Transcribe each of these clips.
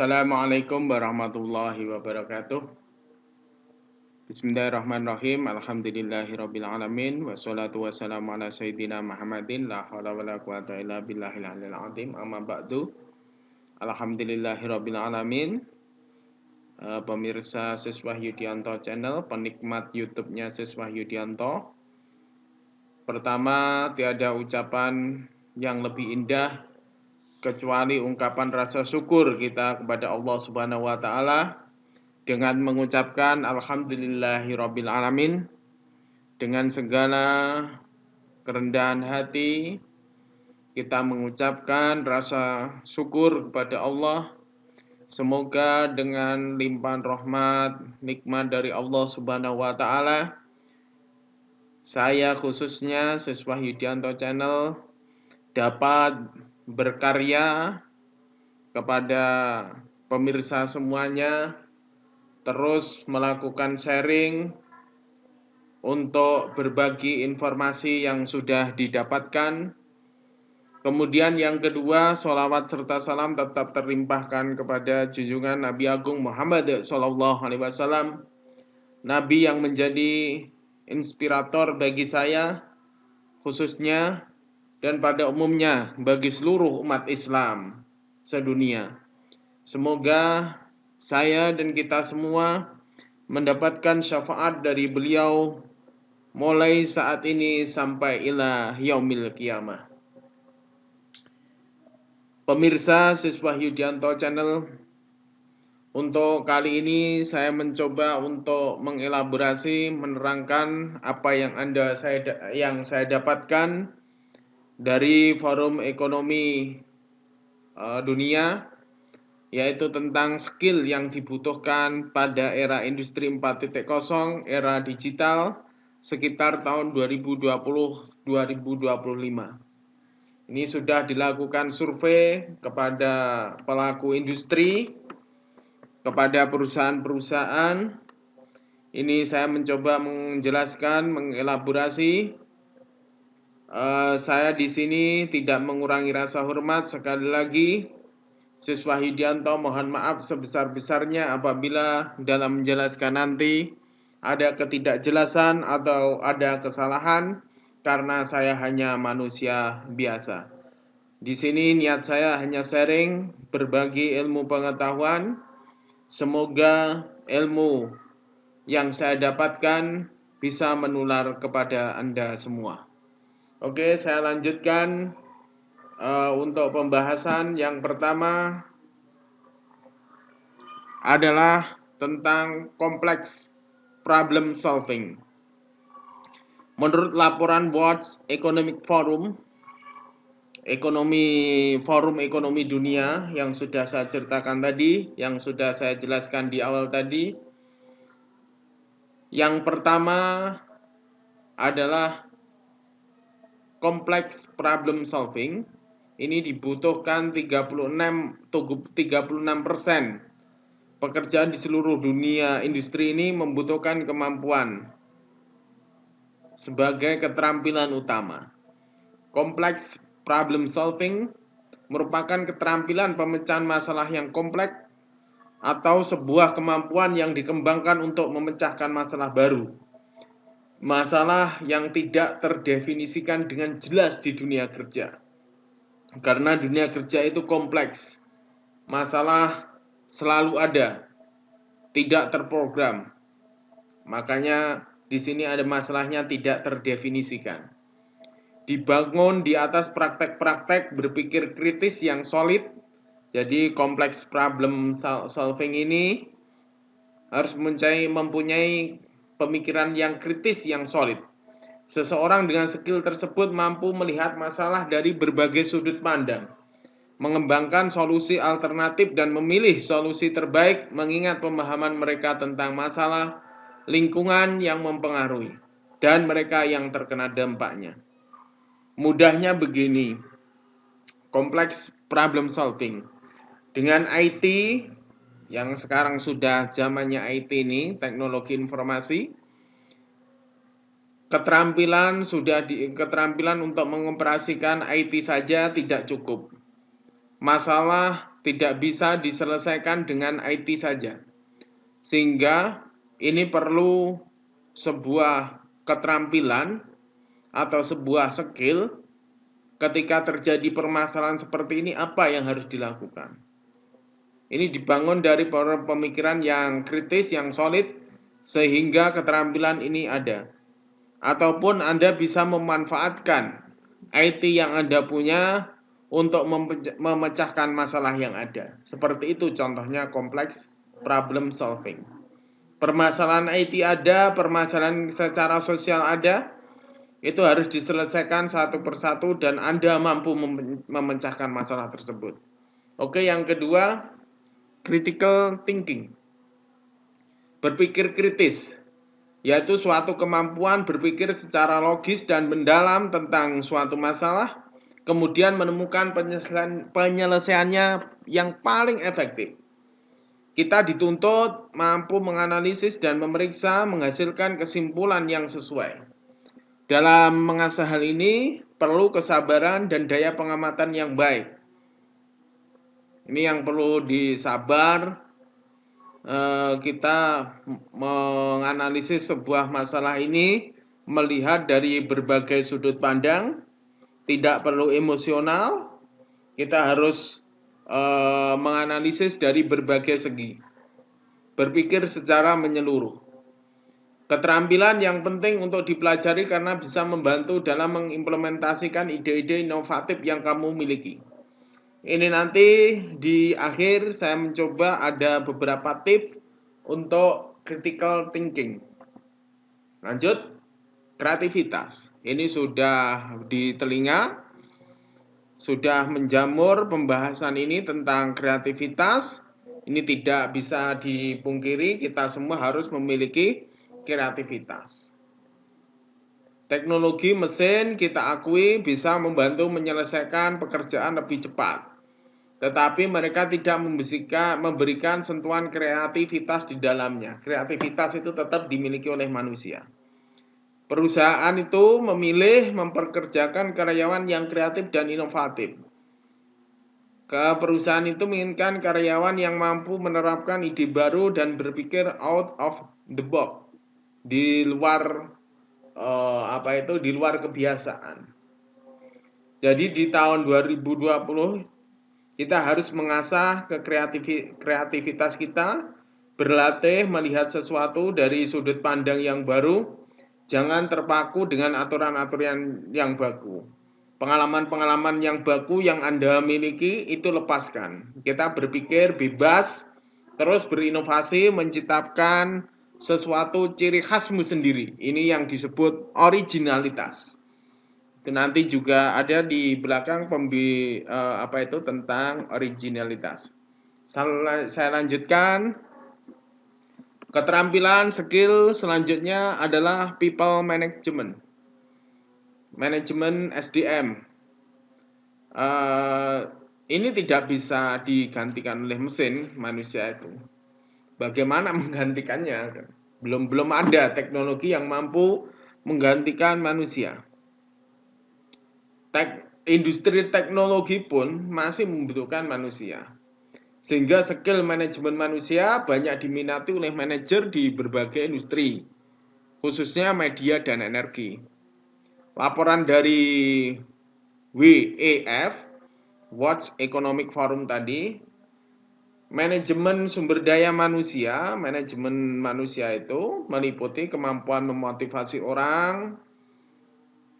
Assalamualaikum warahmatullahi wabarakatuh. Bismillahirrahmanirrahim. Alhamdulillahirabbil alamin wassalatu wassalamu ala sayyidina Muhammadin la haula wala quwata illa billahil aliyil azim. Amma ba'du. Alhamdulillahirabbil alamin. Pemirsa Siswa Yudianto Channel, penikmat YouTube-nya Siswa Yudianto. Pertama, tiada ucapan yang lebih indah kecuali ungkapan rasa syukur kita kepada Allah Subhanahu wa taala dengan mengucapkan alhamdulillahirabbil alamin. Dengan segala kerendahan hati kita mengucapkan rasa syukur kepada Allah. Semoga dengan limpahan rahmat, nikmat dari Allah Subhanahu wa taala, saya khususnya Siswa Yudianto Channel dapat berkarya kepada pemirsa semuanya, terus melakukan sharing untuk berbagi informasi yang sudah didapatkan. Kemudian yang kedua, sholawat serta salam tetap terlimpahkan kepada junjungan Nabi Agung Muhammad SAW, Nabi yang menjadi inspirator bagi saya khususnya dan pada umumnya bagi seluruh umat Islam sedunia. Semoga saya dan kita semua mendapatkan syafaat dari beliau mulai saat ini sampai ila yaumil qiyamah. Pemirsa Siswa Yudianto Channel, untuk kali ini saya mencoba untuk mengelaborasi, menerangkan apa yang saya dapatkan dari Forum Ekonomi Dunia, yaitu tentang skill yang dibutuhkan pada era industri 4.0, era digital, sekitar tahun 2020-2025. Ini sudah dilakukan survei kepada pelaku industri, kepada perusahaan-perusahaan. Ini saya mencoba menjelaskan, mengelaborasi. Saya di sini tidak mengurangi rasa hormat. Sekali lagi, Siswa Yudianto mohon maaf sebesar-besarnya apabila dalam menjelaskan nanti ada ketidakjelasan atau ada kesalahan, karena saya hanya manusia biasa. Di sini niat saya hanya sharing, berbagi ilmu pengetahuan. Semoga ilmu yang saya dapatkan bisa menular kepada Anda semua. Oke, saya lanjutkan untuk pembahasan. Yang pertama adalah tentang kompleks problem solving. Menurut laporan World Economic Forum, Forum Ekonomi Dunia yang sudah saya ceritakan tadi, yang sudah saya jelaskan di awal tadi, yang pertama adalah kompleks problem solving. Ini dibutuhkan 36% pekerjaan di seluruh dunia industri ini membutuhkan kemampuan sebagai keterampilan utama. Kompleks problem solving merupakan keterampilan pemecahan masalah yang kompleks atau sebuah kemampuan yang dikembangkan untuk memecahkan masalah baru. Masalah yang tidak terdefinisikan dengan jelas di dunia kerja. Karena dunia kerja itu kompleks. Masalah selalu ada, tidak terprogram. Makanya di sini ada masalahnya tidak terdefinisikan. Dibangun di atas praktek-praktek berpikir kritis yang solid. Jadi kompleks problem solving ini harus mempunyai pemikiran yang kritis yang solid. Seseorang dengan skill tersebut mampu melihat masalah dari berbagai sudut pandang, mengembangkan solusi alternatif dan memilih solusi terbaik mengingat pemahaman mereka tentang masalah, lingkungan yang mempengaruhi, dan mereka yang terkena dampaknya. Mudahnya begini, kompleks problem solving. Dengan IT, yang sekarang sudah zamannya IT ini, teknologi informasi, keterampilan untuk mengoperasikan IT saja tidak cukup. Masalah tidak bisa diselesaikan dengan IT saja. Sehingga ini perlu sebuah keterampilan atau sebuah skill. Ketika terjadi permasalahan seperti ini, apa yang harus dilakukan? Ini dibangun dari pemikiran yang kritis, yang solid, sehingga keterampilan ini ada. Ataupun Anda bisa memanfaatkan IT yang Anda punya untuk memecahkan masalah yang ada. Seperti itu contohnya complex problem solving. Permasalahan IT ada, permasalahan secara sosial ada, itu harus diselesaikan satu persatu dan Anda mampu memecahkan masalah tersebut. Oke, yang kedua, critical thinking. Berpikir kritis, yaitu suatu kemampuan berpikir secara logis dan mendalam tentang suatu masalah, kemudian menemukan penyelesaiannya yang paling efektif. Kita dituntut mampu menganalisis dan memeriksa, menghasilkan kesimpulan yang sesuai. Dalam mengasah hal ini, perlu kesabaran dan daya pengamatan yang baik. Ini yang perlu disabar. Kita menganalisis sebuah masalah ini melihat dari berbagai sudut pandang, tidak perlu emosional, kita harus menganalisis dari berbagai segi, berpikir secara menyeluruh. Keterampilan yang penting untuk dipelajari karena bisa membantu dalam mengimplementasikan ide-ide inovatif yang kamu miliki. Ini nanti di akhir saya mencoba ada beberapa tips untuk critical thinking. Lanjut, kreativitas. Ini sudah di telinga, sudah menjamur pembahasan ini tentang kreativitas. Ini tidak bisa dipungkiri, kita semua harus memiliki kreativitas. Teknologi mesin kita akui bisa membantu menyelesaikan pekerjaan lebih cepat. Tetapi mereka tidak memberikan sentuhan kreativitas di dalamnya. Kreativitas itu tetap dimiliki oleh manusia. Perusahaan itu memilih mempekerjakan karyawan yang kreatif dan inovatif. Perusahaan itu menginginkan karyawan yang mampu menerapkan ide baru dan berpikir out of the box, di luar di luar kebiasaan. Jadi di tahun 2020 kita harus mengasah kreativitas kita, berlatih melihat sesuatu dari sudut pandang yang baru, jangan terpaku dengan aturan-aturan yang baku. Pengalaman-pengalaman yang baku yang Anda miliki itu lepaskan. Kita berpikir bebas, terus berinovasi, menciptakan sesuatu ciri khasmu sendiri. Ini yang disebut originalitas. Itu nanti juga ada di belakang tentang originalitas. Saya lanjutkan. Keterampilan skill selanjutnya adalah people management. Manajemen SDM. Ini tidak bisa digantikan oleh mesin, manusia itu. Bagaimana menggantikannya? Belum ada teknologi yang mampu menggantikan manusia. Industri teknologi pun masih membutuhkan manusia. Sehingga skill manajemen manusia banyak diminati oleh manajer di berbagai industri, khususnya media dan energi. Laporan dari WEF, World Economic Forum tadi, manajemen sumber daya manusia, manajemen manusia itu meliputi kemampuan memotivasi orang,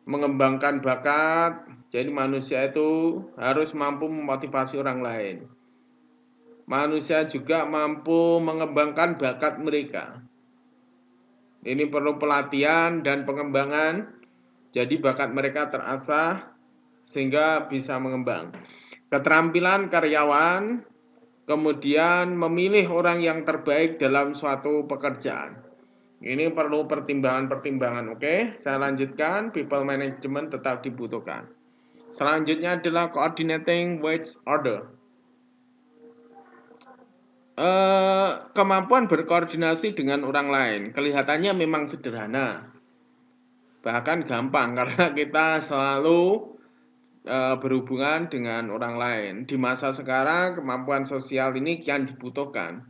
mengembangkan bakat. Jadi manusia itu harus mampu memotivasi orang lain. Manusia juga mampu mengembangkan bakat mereka. Ini perlu pelatihan dan pengembangan. Jadi bakat mereka terasah sehingga bisa mengembang. Keterampilan karyawan, kemudian memilih orang yang terbaik dalam suatu pekerjaan. Ini perlu pertimbangan-pertimbangan. Oke, saya lanjutkan. People management tetap dibutuhkan. Selanjutnya adalah coordinating with order. Kemampuan berkoordinasi dengan orang lain kelihatannya memang sederhana, bahkan gampang karena kita selalu berhubungan dengan orang lain. Di masa sekarang kemampuan sosial ini kian dibutuhkan.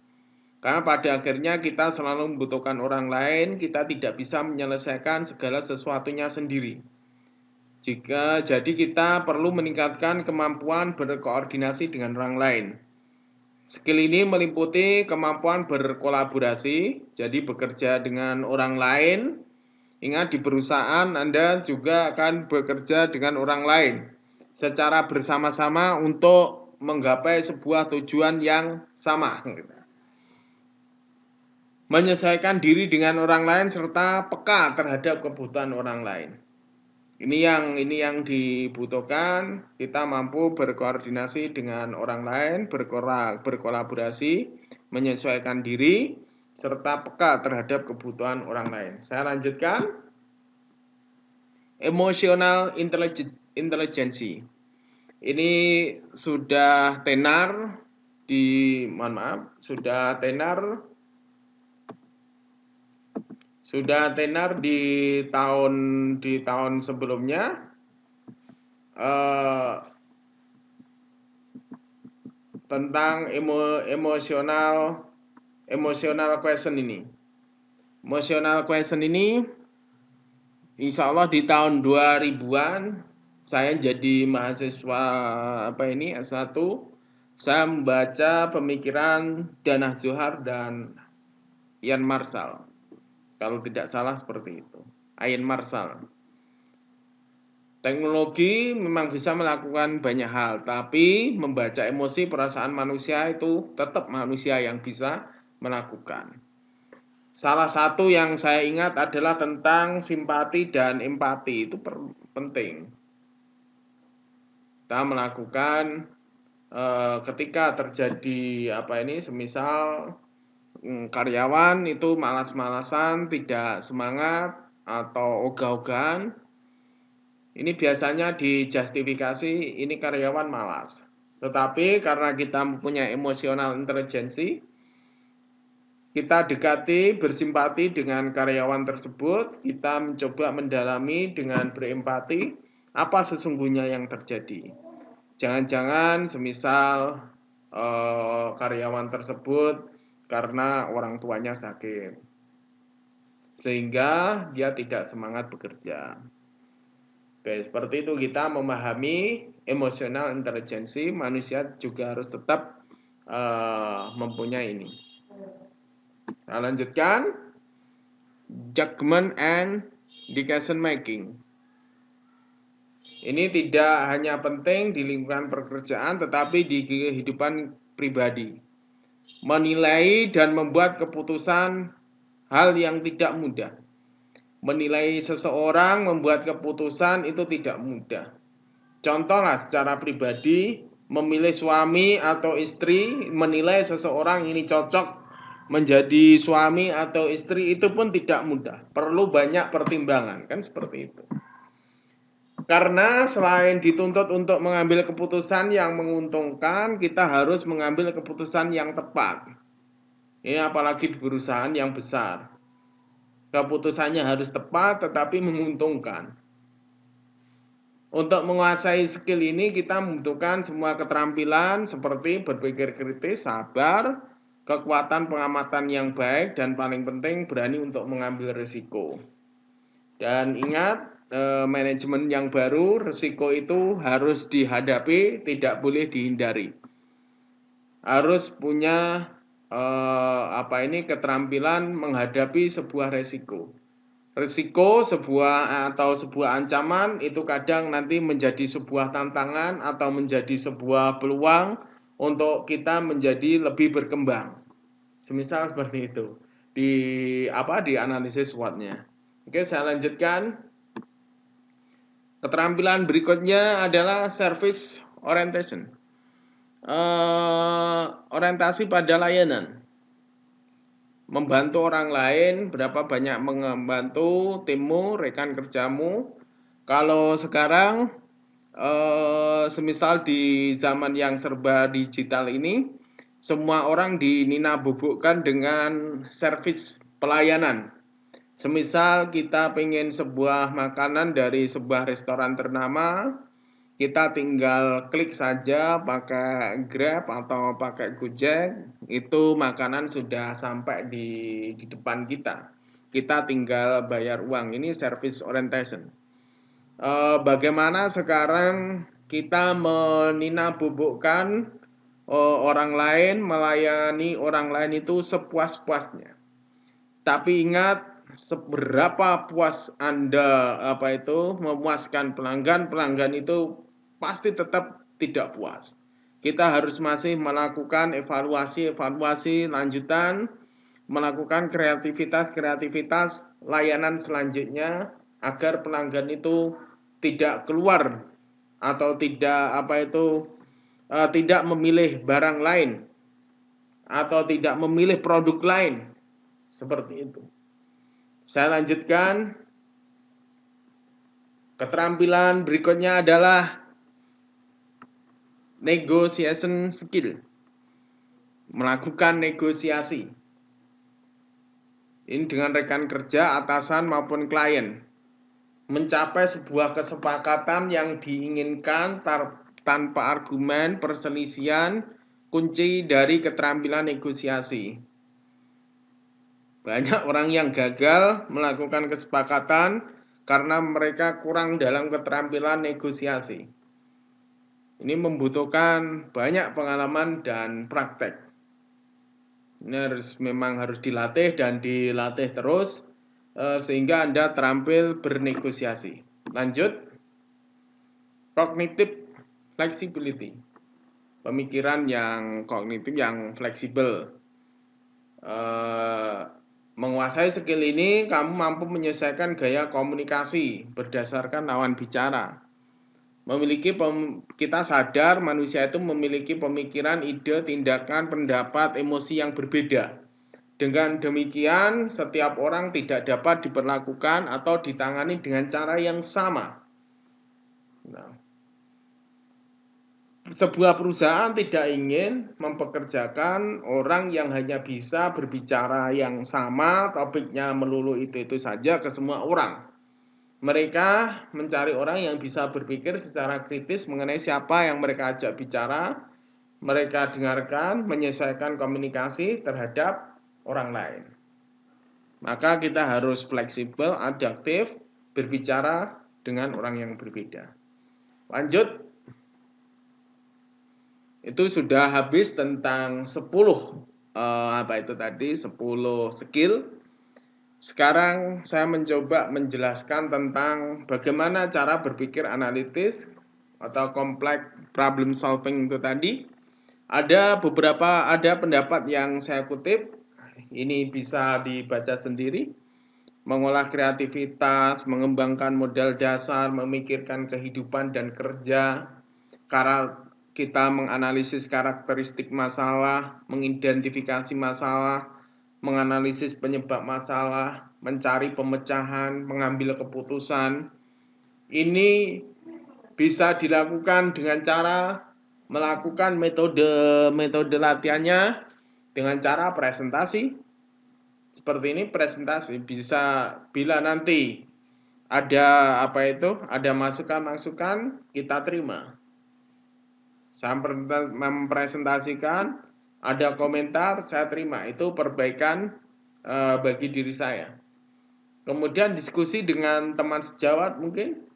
Karena pada akhirnya kita selalu membutuhkan orang lain, kita tidak bisa menyelesaikan segala sesuatunya sendiri. Jadi kita perlu meningkatkan kemampuan berkoordinasi dengan orang lain. Skill ini meliputi kemampuan berkolaborasi, jadi bekerja dengan orang lain. Ingat, di perusahaan Anda juga akan bekerja dengan orang lain secara bersama-sama untuk menggapai sebuah tujuan yang sama. Menyesuaikan diri dengan orang lain serta peka terhadap kebutuhan orang lain. Ini yang dibutuhkan. Kita mampu berkoordinasi dengan orang lain, berkolaborasi, menyesuaikan diri, serta peka terhadap kebutuhan orang lain. Saya lanjutkan. Emotional intelligence. Ini sudah tenar di tahun sebelumnya. Tentang emotional question ini. Emotional question ini insya Allah di tahun 2000-an saya jadi mahasiswa S1. Saya membaca pemikiran Dana Zohar dan Ian Marshall. Kalau tidak salah seperti itu. Ian Marshall. Teknologi memang bisa melakukan banyak hal, tapi membaca emosi perasaan manusia itu tetap manusia yang bisa melakukan. Salah satu yang saya ingat adalah tentang simpati dan empati. Itu penting. Kita melakukan ketika terjadi semisal karyawan itu malas-malasan, tidak semangat atau ogah-ogahan. Ini biasanya dijustifikasi ini karyawan malas. Tetapi karena kita mempunyai emotional intelligence, kita dekati, bersimpati dengan karyawan tersebut, kita mencoba mendalami dengan berempati apa sesungguhnya yang terjadi. Jangan-jangan semisal karyawan tersebut karena orang tuanya sakit, sehingga dia tidak semangat bekerja. Oke, seperti itu kita memahami emotional intelligence, manusia juga harus tetap mempunyai ini. Nah, lanjutkan. Judgment and decision making. Ini tidak hanya penting di lingkungan pekerjaan, tetapi di kehidupan pribadi. Menilai dan membuat keputusan hal yang tidak mudah. Menilai seseorang, membuat keputusan itu tidak mudah. Contohlah secara pribadi, memilih suami atau istri, menilai seseorang ini cocok menjadi suami atau istri itu pun tidak mudah. Perlu banyak pertimbangan, kan seperti itu. Karena selain dituntut untuk mengambil keputusan yang menguntungkan, kita harus mengambil keputusan yang tepat. Ini apalagi di perusahaan yang besar. Keputusannya harus tepat tetapi menguntungkan. Untuk menguasai skill ini kita membutuhkan semua keterampilan seperti berpikir kritis, sabar, kekuatan pengamatan yang baik, dan paling penting berani untuk mengambil risiko. Dan ingat, manajemen yang baru, risiko itu harus dihadapi, tidak boleh dihindari. Harus punya keterampilan menghadapi sebuah risiko. Risiko sebuah ancaman itu kadang nanti menjadi sebuah tantangan atau menjadi sebuah peluang untuk kita menjadi lebih berkembang. Semisal seperti itu di analisis SWOT-nya. Oke, saya lanjutkan. Keterampilan berikutnya adalah service orientation. Orientasi pada layanan. Membantu orang lain, berapa banyak membantu timmu, rekan kerjamu. Kalau sekarang semisal di zaman yang serba digital ini, semua orang dinina-bubukkan dengan servis pelayanan. Semisal kita pengen sebuah makanan dari sebuah restoran ternama, kita tinggal klik saja pakai Grab atau pakai Gojek, itu makanan sudah sampai di depan kita. Kita tinggal bayar uang. Ini service orientation. Bagaimana sekarang kita menina-bubukkan orang lain, melayani orang lain itu sepuas-puasnya. Tapi ingat, seberapa puas Anda memuaskan pelanggan, pelanggan itu pasti tetap tidak puas. Kita harus masih melakukan evaluasi lanjutan, melakukan kreativitas layanan selanjutnya agar pelanggan itu tidak keluar atau tidak memilih barang lain atau tidak memilih produk lain. Seperti itu. Saya lanjutkan. Keterampilan berikutnya adalah negotiation skill. Melakukan negosiasi. Ini dengan rekan kerja, atasan maupun klien. Mencapai sebuah kesepakatan yang diinginkan tanpa argumen, perselisihan, kunci dari keterampilan negosiasi. Banyak orang yang gagal melakukan kesepakatan karena mereka kurang dalam keterampilan negosiasi. Ini membutuhkan banyak pengalaman dan praktek. Ini memang harus dilatih dan dilatih terus sehingga Anda terampil bernegosiasi. Lanjut, cognitive flexibility. Pemikiran yang kognitif yang fleksibel. Menguasai skill ini, kamu mampu menyelesaikan gaya komunikasi berdasarkan lawan bicara. Kita sadar manusia itu memiliki pemikiran, ide, tindakan, pendapat, emosi yang berbeda. Dengan demikian, setiap orang tidak dapat diperlakukan atau ditangani dengan cara yang sama. Sebuah perusahaan tidak ingin mempekerjakan orang yang hanya bisa berbicara yang sama, topiknya melulu itu saja ke semua orang. Mereka mencari orang yang bisa berpikir secara kritis mengenai siapa yang mereka ajak bicara, mereka dengarkan, menyelesaikan komunikasi terhadap orang lain. Maka kita harus fleksibel, adaptif, berbicara dengan orang yang berbeda. Lanjut. Itu sudah habis tentang 10 skill. Sekarang saya mencoba menjelaskan tentang bagaimana cara berpikir analitis atau complex problem solving itu tadi. Ada pendapat yang saya kutip, ini bisa dibaca sendiri. Mengolah kreativitas, mengembangkan modal dasar, memikirkan kehidupan dan kerja, kita menganalisis karakteristik masalah, mengidentifikasi masalah, menganalisis penyebab masalah, mencari pemecahan, mengambil keputusan. Ini bisa dilakukan dengan cara melakukan metode latihannya dengan cara presentasi. Seperti ini presentasi bisa bila nanti ada masukan-masukan kita terima. Saya mempresentasikan, ada komentar, saya terima. Itu perbaikan bagi diri saya. Kemudian diskusi dengan teman sejawat mungkin.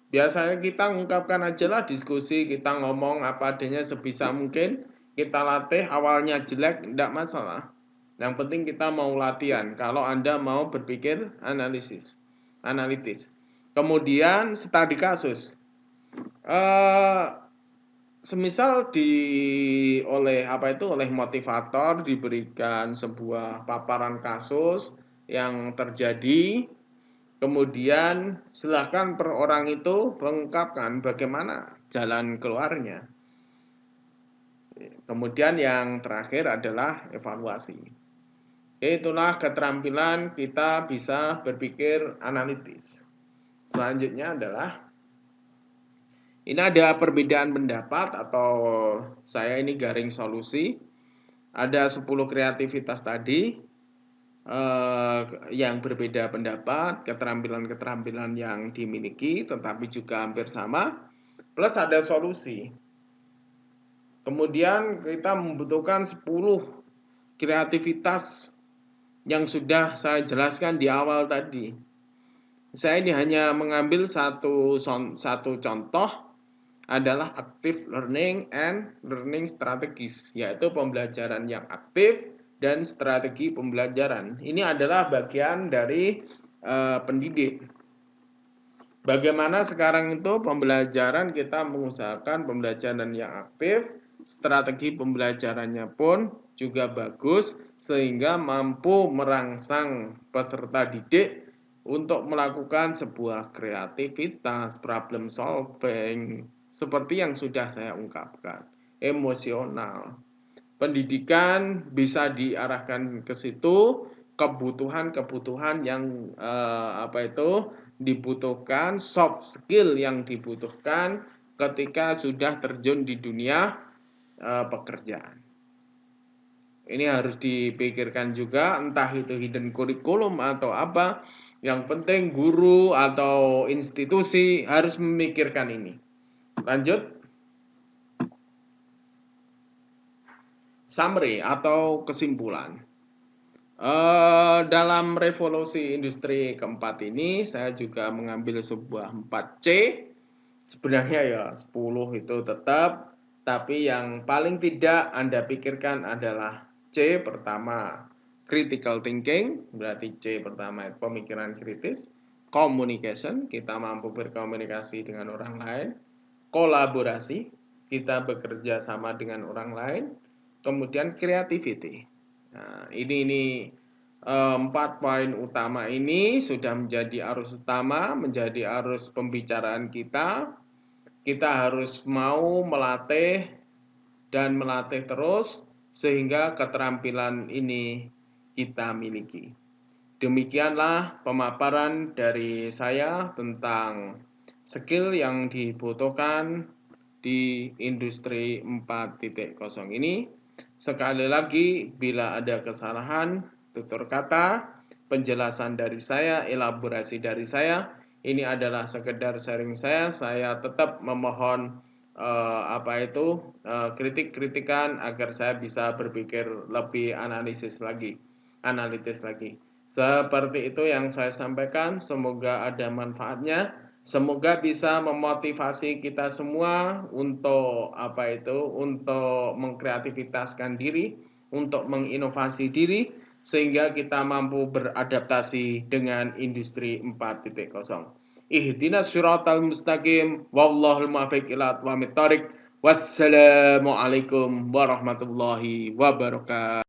Biasanya kita mengungkapkan aja lah diskusi, kita ngomong apa adanya sebisa mungkin. Kita latih, awalnya jelek, tidak masalah. Yang penting kita mau latihan. Kalau Anda mau berpikir analitis. Kemudian studi kasus. Semisal oleh motivator diberikan sebuah paparan kasus yang terjadi, kemudian silahkan per orang itu mengungkapkan bagaimana jalan keluarnya. Kemudian yang terakhir adalah evaluasi. Itulah keterampilan kita bisa berpikir analitis. Selanjutnya adalah ini ada perbedaan pendapat atau saya ini garing solusi. Ada 10 kreativitas tadi. yang berbeda pendapat, keterampilan-keterampilan yang dimiliki tetapi juga hampir sama, plus ada solusi. Kemudian kita membutuhkan 10 kreativitas yang sudah saya jelaskan di awal tadi. Saya ini hanya mengambil satu contoh adalah active learning and learning strategies, yaitu pembelajaran yang aktif dan strategi pembelajaran. Ini adalah bagian dari pendidik. Bagaimana sekarang itu pembelajaran kita mengusahakan pembelajaran yang aktif, strategi pembelajarannya pun juga bagus sehingga mampu merangsang peserta didik untuk melakukan sebuah kreativitas, problem solving, seperti yang sudah saya ungkapkan, emosional. Pendidikan bisa diarahkan ke situ, kebutuhan-kebutuhan yang dibutuhkan, soft skill yang dibutuhkan ketika sudah terjun di dunia pekerjaan. Ini harus dipikirkan juga, entah itu hidden curriculum atau apa. Yang penting guru atau institusi harus memikirkan ini. Lanjut. Summary atau kesimpulan. Dalam revolusi industri keempat ini, saya juga mengambil sebuah 4C. Sebenarnya ya 10 itu tetap, tapi yang paling tidak Anda pikirkan adalah C pertama, critical thinking, berarti C pertama pemikiran kritis. Communication, kita mampu berkomunikasi dengan orang lain. Kolaborasi, kita bekerja sama dengan orang lain. Kemudian creativity. Nah, ini 4 poin utama ini sudah menjadi arus utama, menjadi arus pembicaraan kita. Kita harus mau melatih dan melatih terus sehingga keterampilan ini kita miliki. Demikianlah pemaparan dari saya tentang skill yang dibutuhkan di industri 4.0 ini. Sekali lagi, bila ada kesalahan, tutur kata, penjelasan dari saya, elaborasi dari saya, ini adalah sekedar sharing saya tetap memohon kritik-kritikan agar saya bisa berpikir lebih analitis lagi. Seperti itu yang saya sampaikan, semoga ada manfaatnya. Semoga bisa memotivasi kita semua untuk untuk mengkreativitaskan diri, untuk menginovasi diri sehingga kita mampu beradaptasi dengan industri 4.0. Ihdinas siratal mustaqim, wallahul muwaffiq ila aqwamit thoriq. Wassalamualaikum warahmatullahi wabarakatuh.